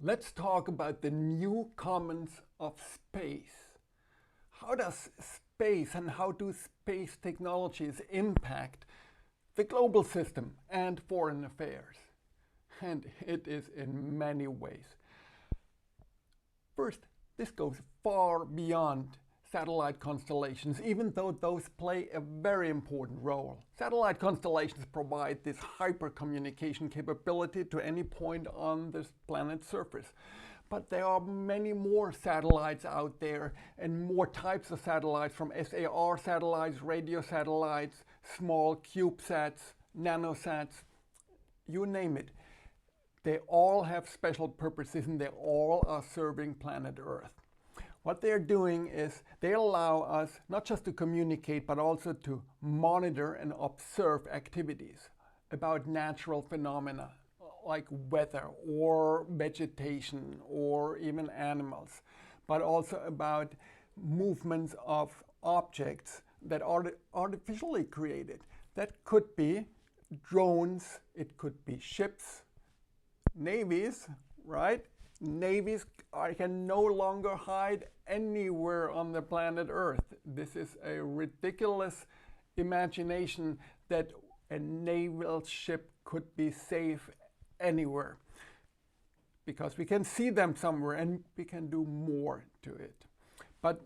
Let's talk about the new commons of space. How does space and how do space technologies impact the global system and foreign affairs? And it is in many ways. First, this goes far beyond satellite constellations, even though those play a very important role. Satellite constellations provide this hyper-communication capability to any point on this planet's surface. But there are many more satellites out there and more types of satellites, from SAR satellites, radio satellites, small CubeSats, nanosats, you name it. They all have special purposes and they all are serving planet Earth. What they're doing is they allow us not just to communicate, but also to monitor and observe activities about natural phenomena like weather or vegetation or even animals, but also about movements of objects that are artificially created. That could be drones, it could be ships, navies, right? Navies can no longer hide anywhere on the planet Earth. This is a ridiculous imagination that a naval ship could be safe anywhere, because we can see them somewhere and we can do more to it. But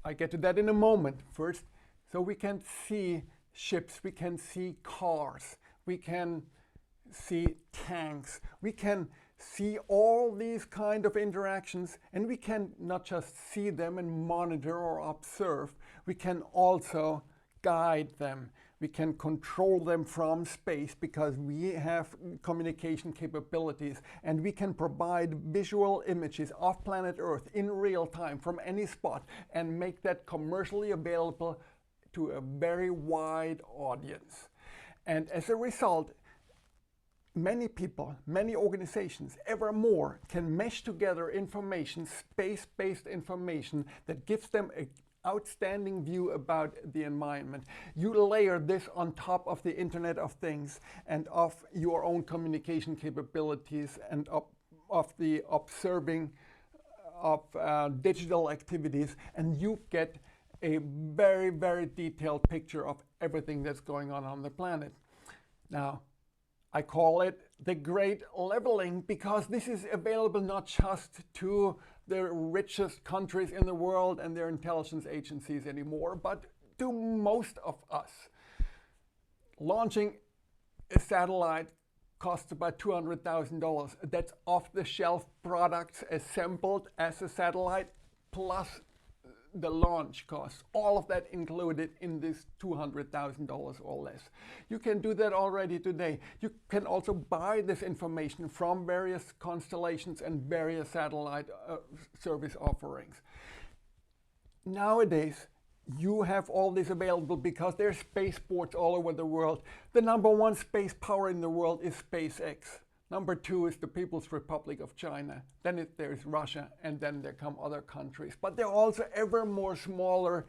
I get to that in a moment. First, so we can see ships, we can see cars, we can see tanks, we can see all these kind of interactions, and we can not just see them and monitor or observe, we can also guide them. We can control them from space because we have communication capabilities, and we can provide visual images of planet Earth in real time from any spot and make that commercially available to a very wide audience. And as a result, many people, many organizations, ever more can mesh together information, space-based information that gives them an outstanding view about the environment. You layer this on top of the Internet of Things and of your own communication capabilities and of the observing of digital activities, and you get a very, very detailed picture of everything that's going on the planet. Now, I call it the Great Leveling because this is available not just to the richest countries in the world and their intelligence agencies anymore, but to most of us. Launching a satellite costs about $200,000. That's off-the-shelf products assembled as a satellite, plus the launch costs, all of that included in this $200,000 or less. You can do that already today. You can also buy this information from various constellations and various satellite service offerings. Nowadays, you have all this available because there's spaceports all over the world. The number one space power in the world is SpaceX. Number two is the People's Republic of China. Then there's Russia, and then there come other countries. But there are also ever more smaller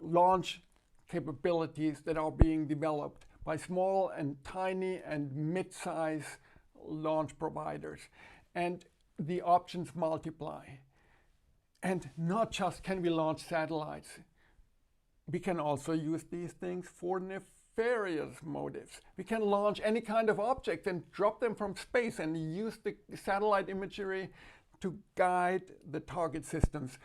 launch capabilities that are being developed by small and tiny and mid-size launch providers. And the options multiply. And not just can we launch satellites, we can also use these things for nefarious motives. We can launch any kind of object and drop them from space and use the satellite imagery to guide the target systems.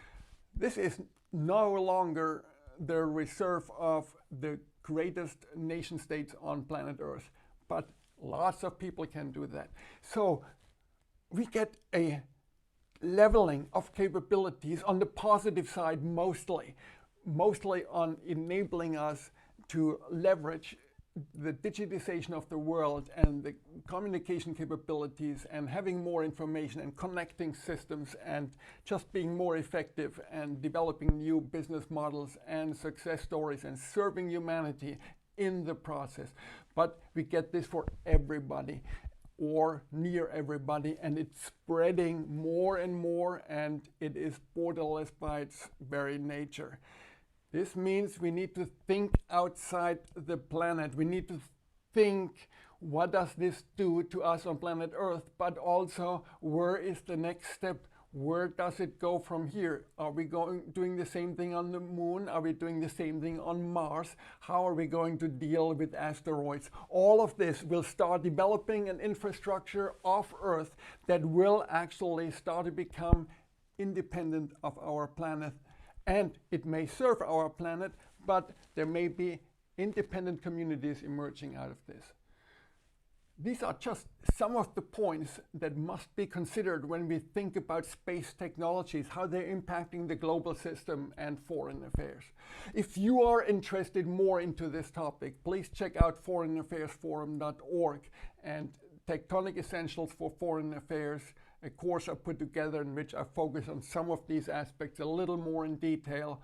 This is no longer the reserve of the greatest nation states on planet Earth, but lots of people can do that. So we get a leveling of capabilities on the positive side, mostly on enabling us to leverage the digitization of the world and the communication capabilities and having more information and connecting systems and just being more effective and developing new business models and success stories and serving humanity in the process. But we get this for everybody, or near everybody, and it's spreading more and more, and it is borderless by its very nature. This means we need to think outside the planet. We need to think what does this do to us on planet Earth, but also where is the next step? Where does it go from here? Are we doing the same thing on the moon? Are we doing the same thing on Mars? How are we going to deal with asteroids? All of this will start developing an infrastructure of Earth that will actually start to become independent of our planet. And it may serve our planet, but there may be independent communities emerging out of this. These are just some of the points that must be considered when we think about space technologies, how they're impacting the global system and foreign affairs. If you are interested more into this topic, please check out foreignaffairsforum.org and Tectonic Essentials for Foreign Affairs, a course I put together in which I focus on some of these aspects a little more in detail.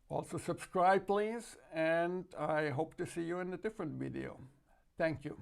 Also subscribe, please, and I hope to see you in a different video. Thank you.